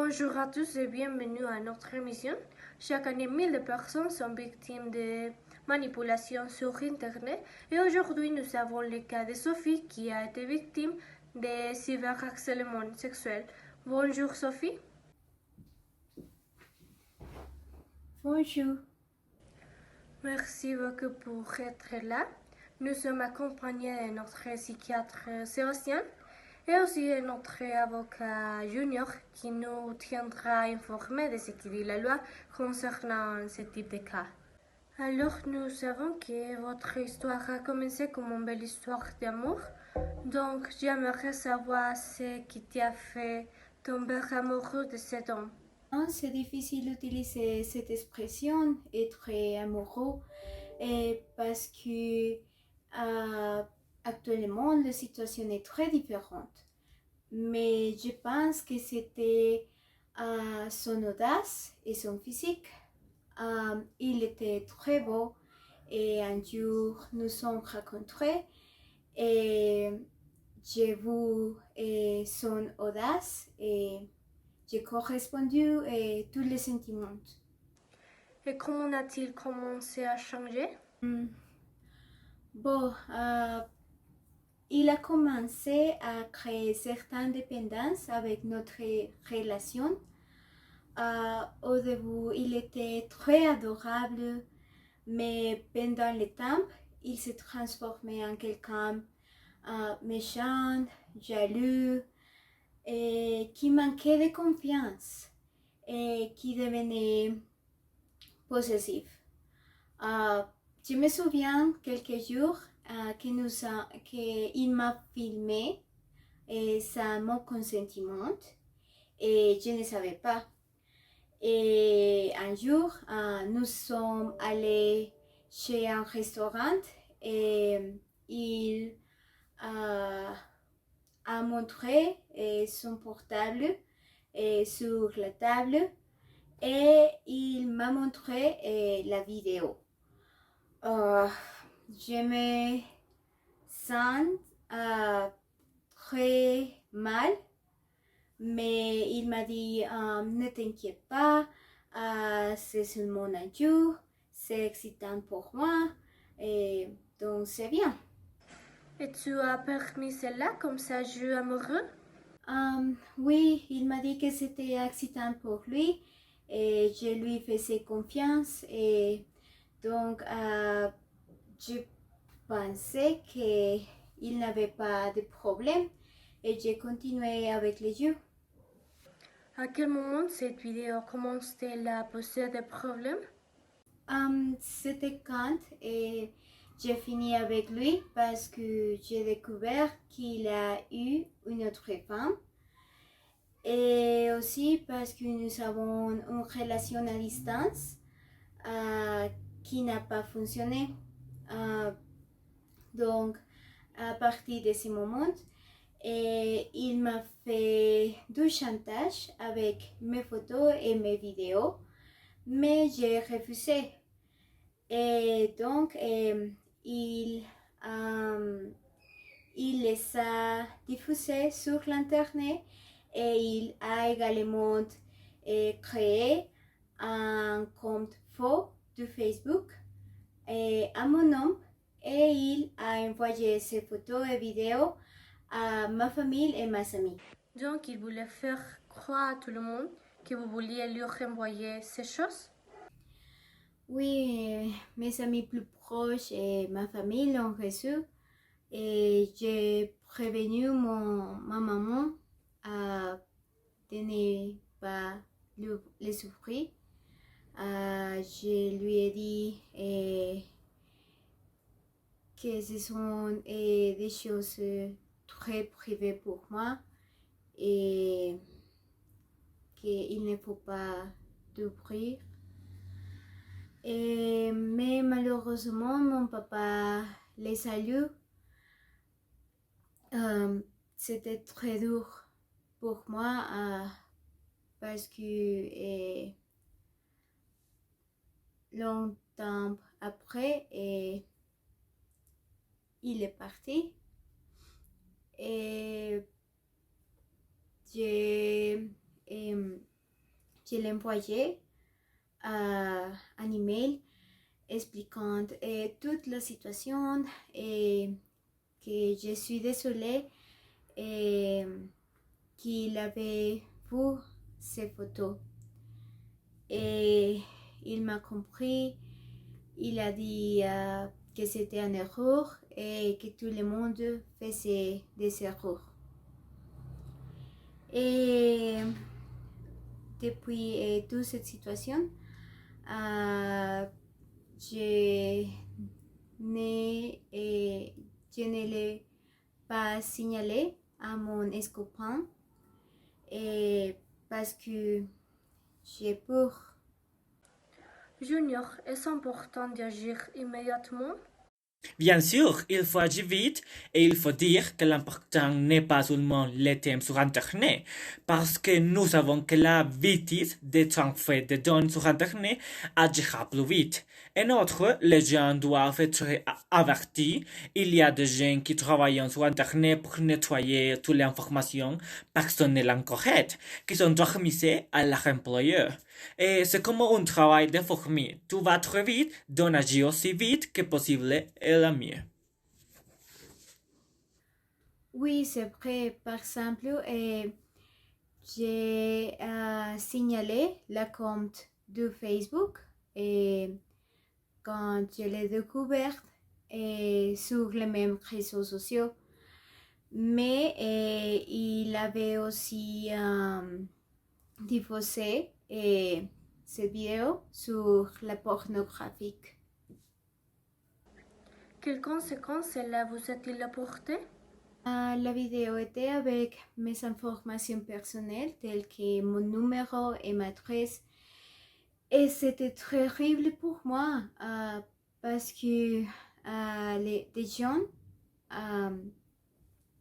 Bonjour à tous et bienvenue à notre émission. Chaque année, 1000 de personnes sont victimes de manipulations sur Internet et aujourd'hui, nous avons le cas de Sophie qui a été victime de cyberharcèlement sexuel. Bonjour Sophie. Bonjour. Merci beaucoup pour être là. Nous sommes accompagnés de notre psychiatre Sébastien et aussi de notre avocat junior qui nous tiendra informés de ce que dit la loi concernant ce type de cas. Alors nous savons que votre histoire a commencé comme une belle histoire d'amour. Donc j'aimerais savoir ce qui t'a fait tomber amoureux de cet homme. C'est difficile d'utiliser cette expression, être amoureux, parce que actuellement la situation est très différente. Mais je pense que c'était son audace et son physique. Il était très beau et un jour nous sommes rencontrés et j'ai vu son audace et j'ai correspondu à tous les sentiments. Et comment a-t-il commencé à changer? Bon, il a commencé à créer certaines dépendances avec notre relation. Au début, il était très adorable, mais pendant le temps, il s'est transformé en quelqu'un méchant, jaloux, et qui manquait de confiance et qui devenait possessif. Je me souviens quelques jours qu'il m'a filmé sans mon consentement et je ne savais pas. Et un jour, nous sommes allés chez un restaurant et il a montré son portable sur la table et il m'a montré la vidéo. Je me sens très mal, mais il m'a dit ne t'inquiète pas, c'est seulement un jour, c'est excitant pour moi, et donc c'est bien. Et tu as permis cela comme ça jeu amoureux? Oui, il m'a dit que c'était excitant pour lui et je lui faisais confiance et donc je pensais qu'il n'avait pas de problème et j'ai continué avec les jeux. À quel moment cette vidéo commence-t-elle à poser des problèmes? C'était quand j'ai fini avec lui parce que j'ai découvert qu'il a eu une autre femme et aussi parce que nous avons une relation à distance qui n'a pas fonctionné. Donc, à partir de ce moment, il m'a fait du chantage avec mes photos et mes vidéos, mais j'ai refusé. Et donc, il les a diffusés sur l'internet et il a également créé un compte faux de Facebook à mon nom et il a envoyé ses photos et vidéos à ma famille et mes amis. Donc, il voulait faire croire à tout le monde que vous vouliez lui renvoyer ces choses? Oui, mes amis plus proches et ma famille l'ont reçu et j'ai prévenu ma maman de ne pas les souffrir. Je lui ai dit que ce sont des choses très privées pour moi et qu'il ne faut pas d'ouvrir. Mais malheureusement, mon papa les a lus. C'était très dur pour moi parce que longtemps après, il est parti et j'ai je l'ai envoyé un email expliquant toute la situation et que je suis désolée et qu'il avait vu ces photos. Et il m'a compris, il a dit que c'était une erreur et que tout le monde faisait des erreurs. Et depuis toute cette situation, je ne l'ai pas signalé à mon ex-copain parce que j'ai peur. Junior, est-ce important d'agir immédiatement? Bien sûr, il faut agir vite et il faut dire que l'important n'est pas seulement les thèmes sur Internet, parce que nous savons que la vitesse de transfert de données sur Internet agira plus vite. En outre, les gens doivent être avertis. Il y a des gens qui travaillent sur Internet pour nettoyer toutes les informations personnelles incorrectes qui sont transmises à leur employeur. Et c'est comme un travail de fourmi. Tout va très vite, donc agir aussi vite que possible est le mieux. Oui, c'est vrai. Par exemple, j'ai signalé le compte de Facebook et quand je l'ai découvert sur les mêmes réseaux sociaux. Mais il avait aussi diffusé cette vidéo sur la pornographie. Quelles conséquences cela vous a-t-il apporté? La vidéo était avec mes informations personnelles telles que mon numéro et ma adresse. Et c'était terrible pour moi parce que les gens,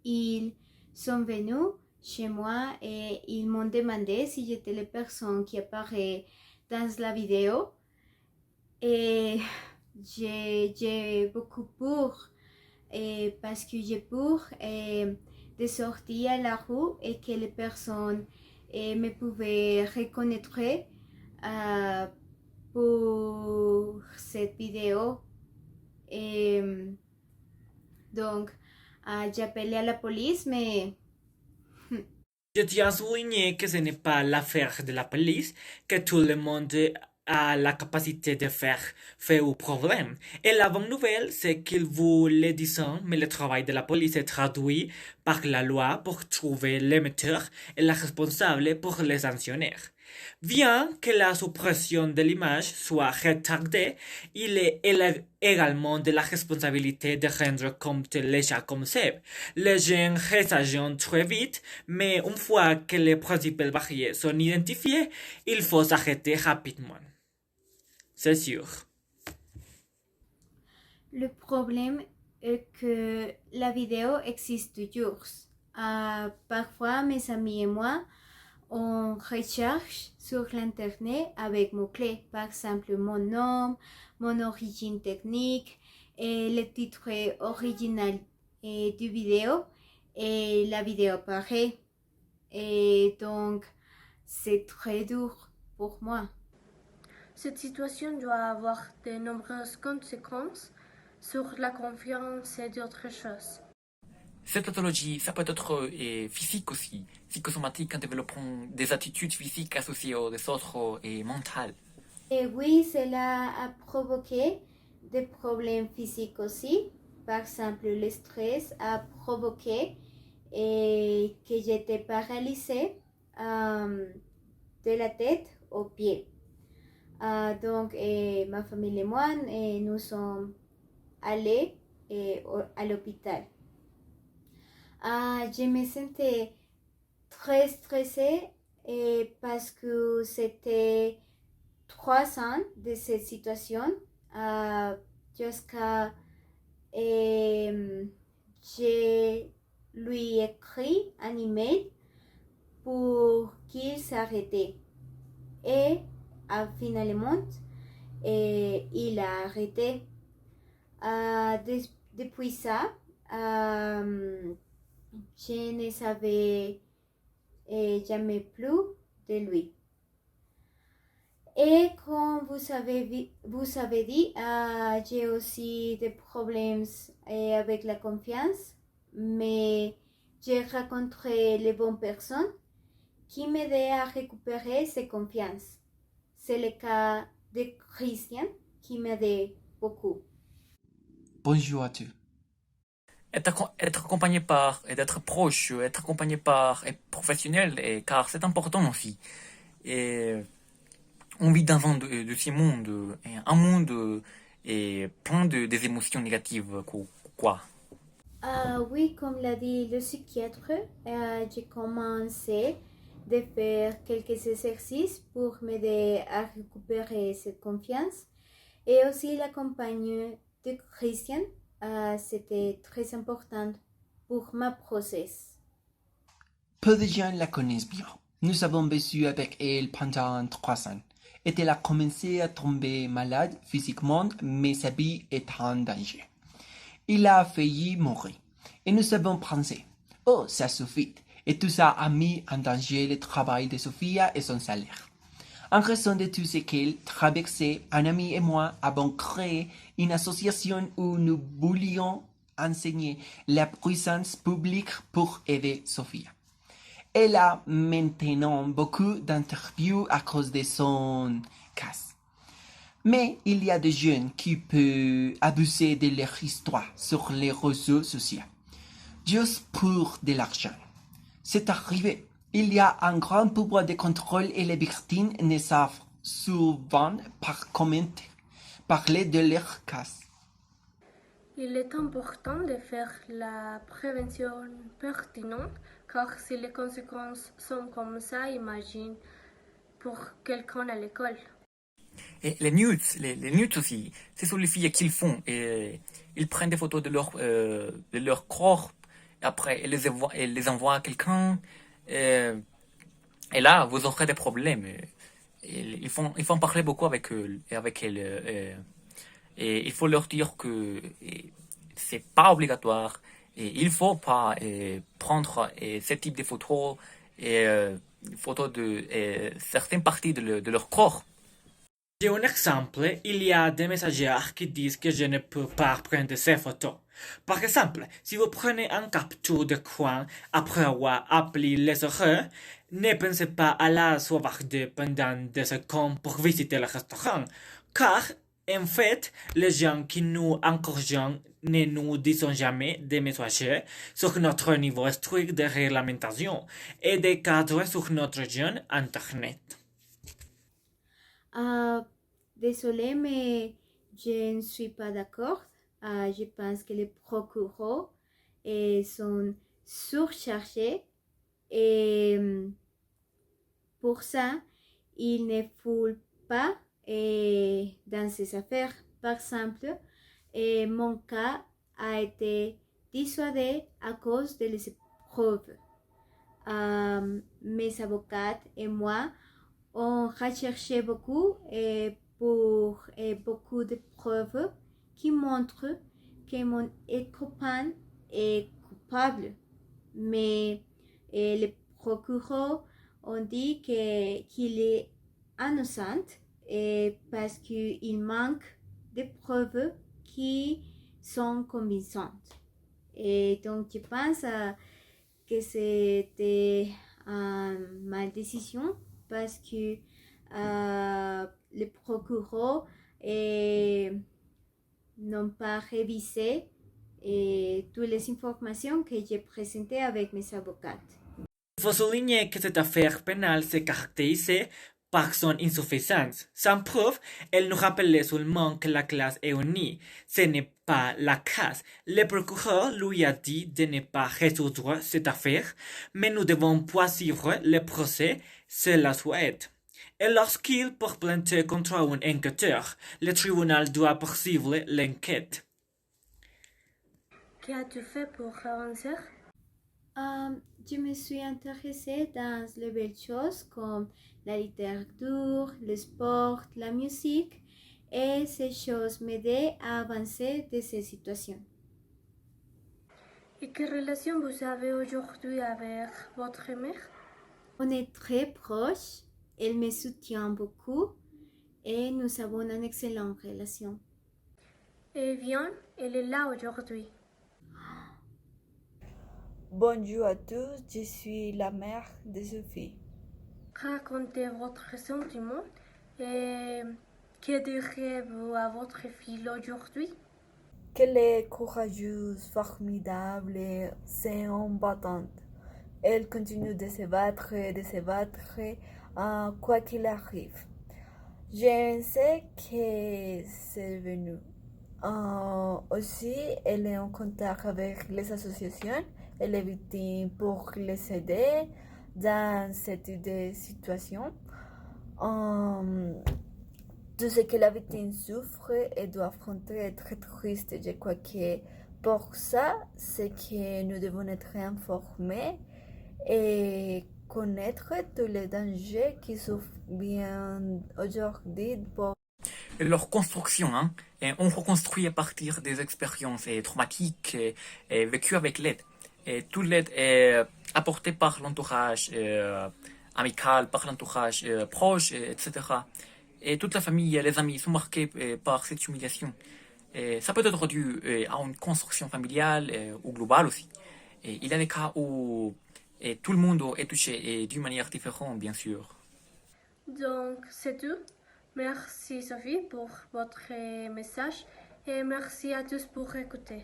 ils sont venus chez moi et ils m'ont demandé si j'étais la personne qui apparaît dans la vidéo. Et j'ai beaucoup peur parce que j'ai peur de sortir à la rue et que les personnes me pouvaient reconnaître pour cette vidéo. Et donc, j'ai appelé à la police, mais Je tiens à souligner que ce n'est pas l'affaire de la police, que tout le monde a la capacité de faire au problème. Et la bonne nouvelle, c'est qu'ils vous le disent, mais le travail de la police est traduit par la loi pour trouver l'émetteur et la responsable pour les sanctionner. Bien que la suppression de l'image soit retardée, il est également de la responsabilité de rendre compte les cas comme c'est. Les gens réagissent très vite, mais une fois que les principales barrières sont identifiées, il faut s'arrêter rapidement. C'est sûr. le problème est que la vidéo existe toujours. Parfois, mes amis et moi, on recherche sur l'internet avec mots-clés, par exemple mon nom, mon origine technique et le titre original du vidéo et la vidéo apparaît. Et donc, c'est très dur pour moi. Cette situation doit avoir de nombreuses conséquences sur la confiance et d'autres choses. Cette pathologie, ça peut être physique aussi, psychosomatique en développant des attitudes physiques associées aux autres et mentales. Et oui, cela a provoqué des problèmes physiques aussi. Par exemple, le stress a provoqué que j'étais paralysée de la tête aux pieds. Donc, ma famille et moi, nous sommes allés à l'hôpital. Je me sentais très stressée parce que c'était 3 ans de cette situation jusqu'à j'ai lui écrit un email pour qu'il s'arrête et finalement il a arrêté. Depuis ça, je ne savais jamais plus de lui. Et comme vous avez dit, j'ai aussi des problèmes avec la confiance, mais j'ai rencontré les bonnes personnes qui m'aidaient à récupérer cette confiance. C'est le cas de Christian qui m'aidait beaucoup. Bonjour à tous. Être accompagné par, et d'être proche, être accompagné par et professionnel, car c'est important aussi. Et on vit dans de ces mondes, et un monde et plein des émotions négatives, quoi. Oui, comme l'a dit le psychiatre, j'ai commencé de faire quelques exercices pour m'aider à récupérer cette confiance. Et aussi la campagne de Christian, c'était très important pour ma process. Peu de gens la connaissent bien. Nous avons vécu avec elle pendant 3 ans. Et elle a commencé à tomber malade physiquement, mais sa vie est en danger. Il a failli mourir. Et nous avons pensé, oh, ça suffit. Et tout ça a mis en danger le travail de Sophia et son salaire. En raison de tout ce qu'elle traversait, un ami et moi avons créé une association où nous voulions enseigner la puissance publique pour aider Sophia. Elle a maintenant beaucoup d'interviews à cause de son cas. Mais il y a des jeunes qui peuvent abuser de leur histoire sur les réseaux sociaux, juste pour de l'argent. C'est arrivé. Il y a un grand pouvoir de contrôle et les victimes ne savent souvent pas comment parler de leur cas. Il est important de faire la prévention pertinente car si les conséquences sont comme ça, imagine pour quelqu'un à l'école. Et les nudes aussi, c'est sur les filles qu'ils font. Et ils prennent des photos de leur corps, et après ils les envoient à quelqu'un. Et là, vous aurez des problèmes. Il faut en parler beaucoup avec eux, avec elles. Et il faut leur dire que c'est pas obligatoire. Et il faut pas prendre ce type de photos et photos de certaines parties de leur corps. J'ai un exemple, il y a des messagers qui disent que je ne peux pas prendre ces photos. Par exemple, si vous prenez un capture d'écran après avoir appelé les heureux, ne pensez pas à la sauvegarder pendant 2 secondes pour visiter le restaurant, car en fait, les gens qui nous encouragent ne nous disent jamais des messages sur notre niveau strict de réglementation et des cadres sur notre jeune Internet. Désolée, mais je ne suis pas d'accord. Je pense que les procureurs sont surchargés et pour ça, ils ne foulent pas dans ces affaires. Par exemple, mon cas a été dissuadé à cause de les preuves. Mes avocats et moi on recherché beaucoup pour beaucoup de preuves qui montrent que mon ex-copain est coupable. Mais les procureurs ont dit qu'il est innocent parce qu'il manque de preuves qui sont convaincantes. Et donc je pense que c'était ma décision parce que les procureurs n'ont pas révisé toutes les informations que j'ai présentées avec mes avocats. Il faut souligner que cette affaire pénale se caractérisait par son insuffisance. Sans preuve, elle nous rappelait seulement que la classe est unie. Ce n'est pas la cas. Le procureur lui a dit de ne pas résoudre cette affaire, mais nous devons poursuivre le procès, cela souhaite. Et lorsqu'il porte plainte contre un enquêteur, le tribunal doit poursuivre l'enquête. Qu'as-tu fait pour avancer? Je me suis intéressée dans les belles choses comme la littérature, le sport, la musique et ces choses m'aidaient à avancer de ces situations. Et quelle relation vous avez aujourd'hui avec votre mère? On est très proches, elle me soutient beaucoup et nous avons une excellente relation. Et bien, elle est là aujourd'hui. Bonjour à tous, je suis la mère de Sophie. Racontez votre sentiment et que direz-vous à votre fille aujourd'hui? Qu'elle est courageuse, formidable et c'est une battante. Elle continue de se battre, quoi qu'il arrive. Je sais que c'est venu. Aussi, elle est en contact avec les associations et les victimes pour les aider dans cette situation. Tout ce que la victime souffre et doit affronter est très triste. Je crois que pour ça, c'est que nous devons être informés et connaître tous les dangers qui souffrent bien aujourd'hui. Leur construction, hein, et on reconstruit à partir des expériences traumatiques et vécues avec l'aide. Et toute l'aide est apportée par l'entourage amical, par l'entourage proche, etc. Et toute la famille et les amis sont marqués par cette humiliation. Et ça peut être dû à une construction familiale ou globale aussi. Et il y a des cas où tout le monde est touché et d'une manière différente, bien sûr. Donc, c'est tout. Merci Sophie pour votre message et merci à tous pour écouter.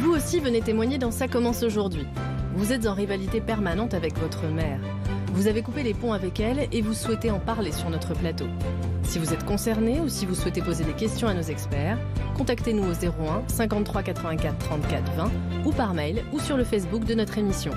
Vous aussi venez témoigner dans Ça commence aujourd'hui. Vous êtes en rivalité permanente avec votre mère. Vous avez coupé les ponts avec elle et vous souhaitez en parler sur notre plateau. Si vous êtes concerné ou si vous souhaitez poser des questions à nos experts, contactez-nous au 01 53 84 34 20 ou par mail ou sur le Facebook de notre émission.